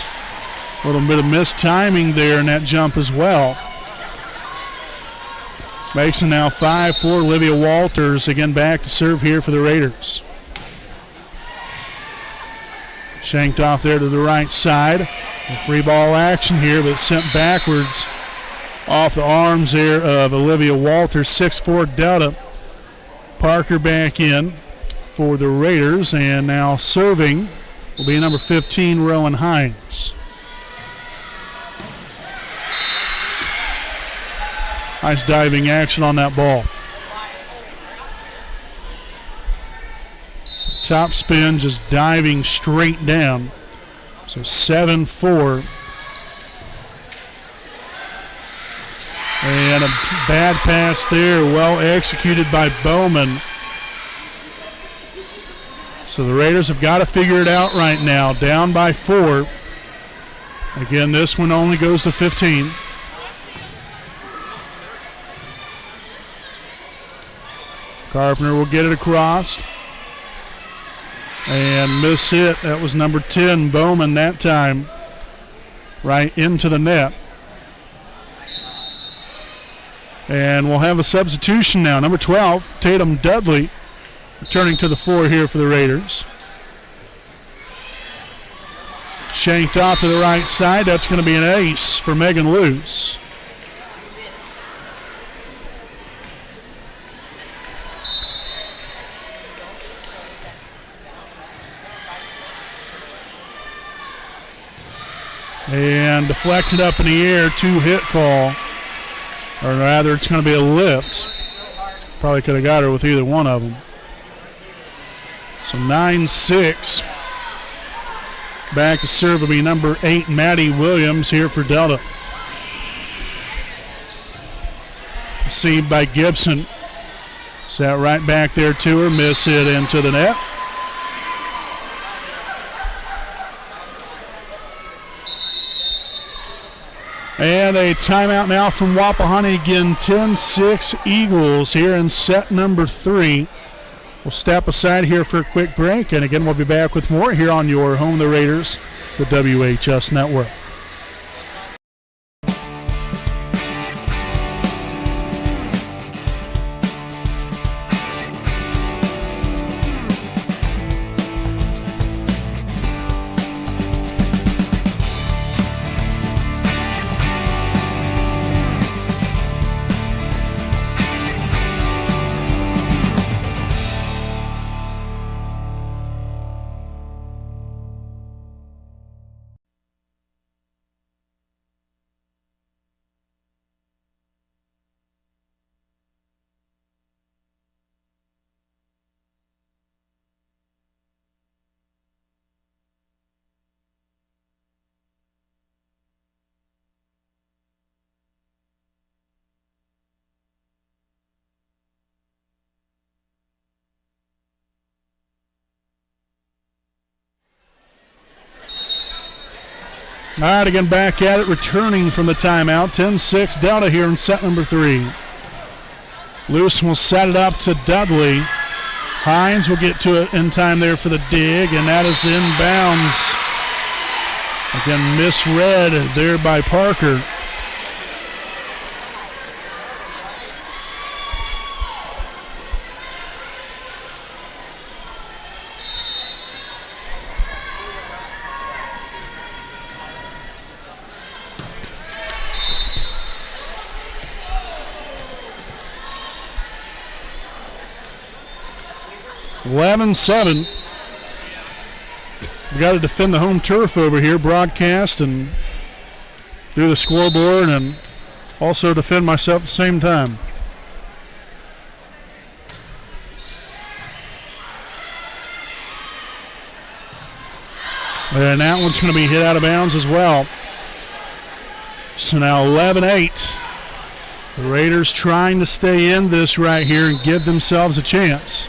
A little bit of missed timing there in that jump as well. Makes it now 5-4. Olivia Walters again back to serve here for the Raiders. Shanked off there to the right side. Free ball action here, but sent backwards off the arms there of Olivia Walters. 6-4 Delta. Parker back in for the Raiders, and now serving will be number 15, Rowan Hines. Nice diving action on that ball. Top spin, just diving straight down. So 7-4. And a bad pass there, well executed by Bowman. So the Raiders have got to figure it out right now. Down by 4. Again, this one only goes to 15. Carpenter will get it across. And miss hit. That was number 10, Bowman, that time. Right into the net. And we'll have a substitution now. Number 12, Tatum Dudley, returning to the floor here for the Raiders. Shanked off to the right side. That's going to be an ace for Megan Luce. And deflected up in the air, 2-hit call. Or rather, it's going to be a lift. Probably could have got her with either one of them. So 9-6. Back to serve will be number 8, Maddie Williams here for Delta. Received by Gibson. Sat right back there to her. Miss hit into the net. And a timeout now from Wapahani again. 10-6 Eagles here in set number 3. We'll step aside here for a quick break, and again we'll be back with more here on your home of the Raiders, the WHS Network. All right, again back at it, returning from the timeout. 10-6 Delta here in set number 3. Luce will set it up to Dudley. Hines will get to it in time there for the dig, and that is inbounds. Again, misread there by Parker. (11-7). We've got to defend the home turf over here, broadcast and do the scoreboard and also defend myself at the same time. And that one's going to be hit out of bounds as well. So now 11-8. The Raiders trying to stay in this right here and give themselves a chance.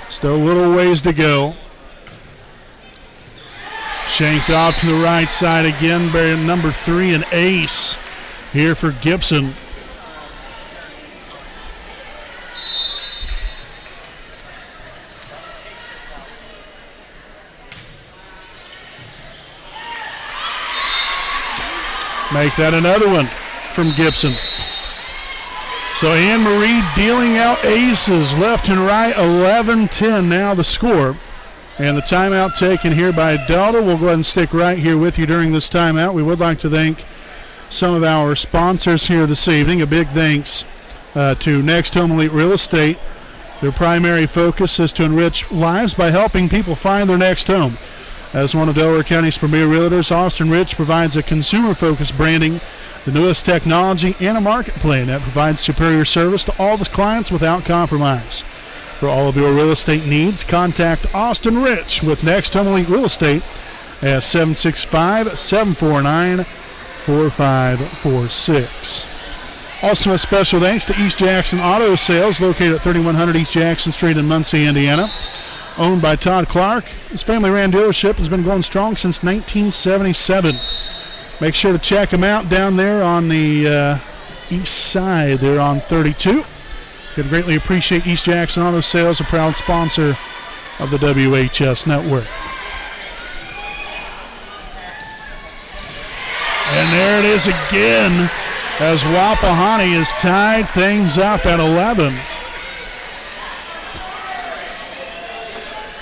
Still a little ways to go. Shanked off to the right side again by number 3, an ace here for Gibson. Make that another one from Gibson. So Anne Marie dealing out aces left and right, 11-10 now the score. And the timeout taken here by Delta. We'll go ahead and stick right here with you during this timeout. We would like to thank some of our sponsors here this evening. A big thanks to Next Home Elite Real Estate. Their primary focus is to enrich lives by helping people find their next home. As one of Delaware County's premier realtors, Austin Rich provides a consumer-focused branding, the newest technology, and a market plan that provides superior service to all of his clients without compromise. For all of your real estate needs, contact Austin Rich with Next Home Elite Real Estate at 765-749-4546. Also a special thanks to East Jackson Auto Sales, located at 3100 East Jackson Street in Muncie, Indiana. Owned by Todd Clark. His family-ran dealership has been going strong since 1977. Make sure to check them out down there on the east side. They're on 32. Could greatly appreciate East Jackson Auto Sales, a proud sponsor of the WHS Network. And there it is again as Wapahani has tied things up at 11.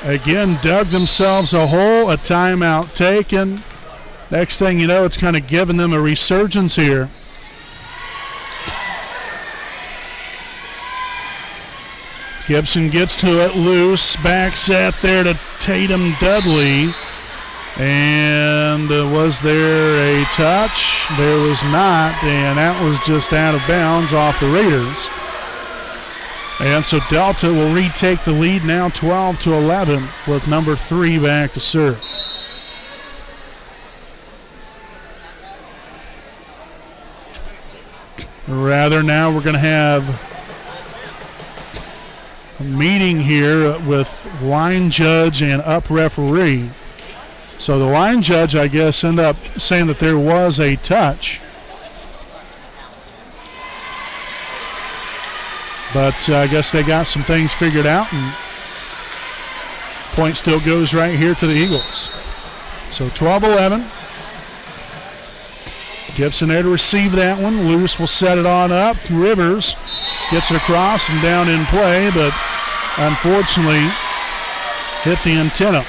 Again, dug themselves a hole, a timeout taken. Next thing you know, it's kind of giving them a resurgence here. Gibson gets to it loose, back set there to Tatum Dudley. And was there a touch? There was not, and that was just out of bounds off the Raiders. And so Delta will retake the lead now 12-11 with number 3 back to serve. Rather, now we're going to have a meeting here with line judge and up referee. So the line judge, I guess, ended up saying that there was a touch. But I guess they got some things figured out, and point still goes right here to the Eagles. So 12-11. Gibson there to receive that one. Luce will set it on up. Rivers gets it across and down in play, but unfortunately hit the antenna.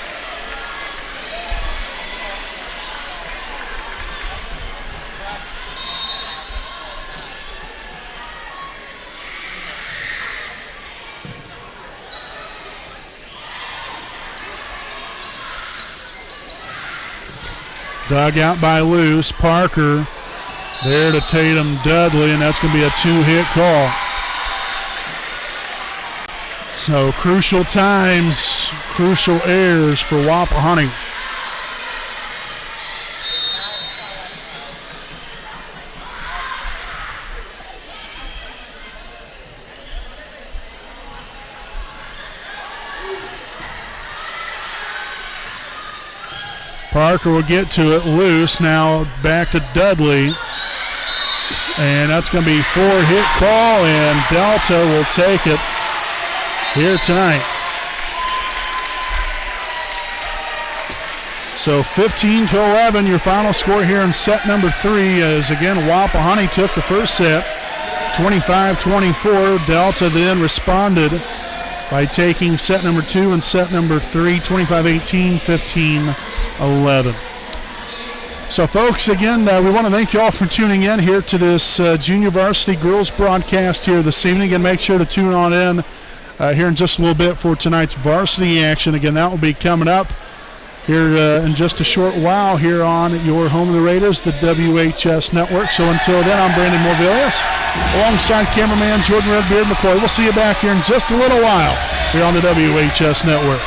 Dug out by Luce. Parker there to Tatum Dudley, and that's going to be a 2-hit call. So crucial times, crucial errors for Wapahani. Parker will get to it loose. Now back to Dudley. And that's going to be 4-hit call, and Delta will take it here tonight. So 15-11, your final score here in set number 3 is, again, Wapahani took the first set, 25-24. Delta then responded by taking set number 2 and set number 3, 25-18, 15-11. So, folks, again, we want to thank you all for tuning in here to this junior varsity girls broadcast here this evening. And make sure to tune on in here in just a little bit for tonight's varsity action. Again, that will be coming up here in just a short while here on your home of the Raiders, the WHS Network. So until then, I'm Brandon Morvillius, alongside cameraman Jordan Redbeard McCoy. We'll see you back here in just a little while here on the WHS Network.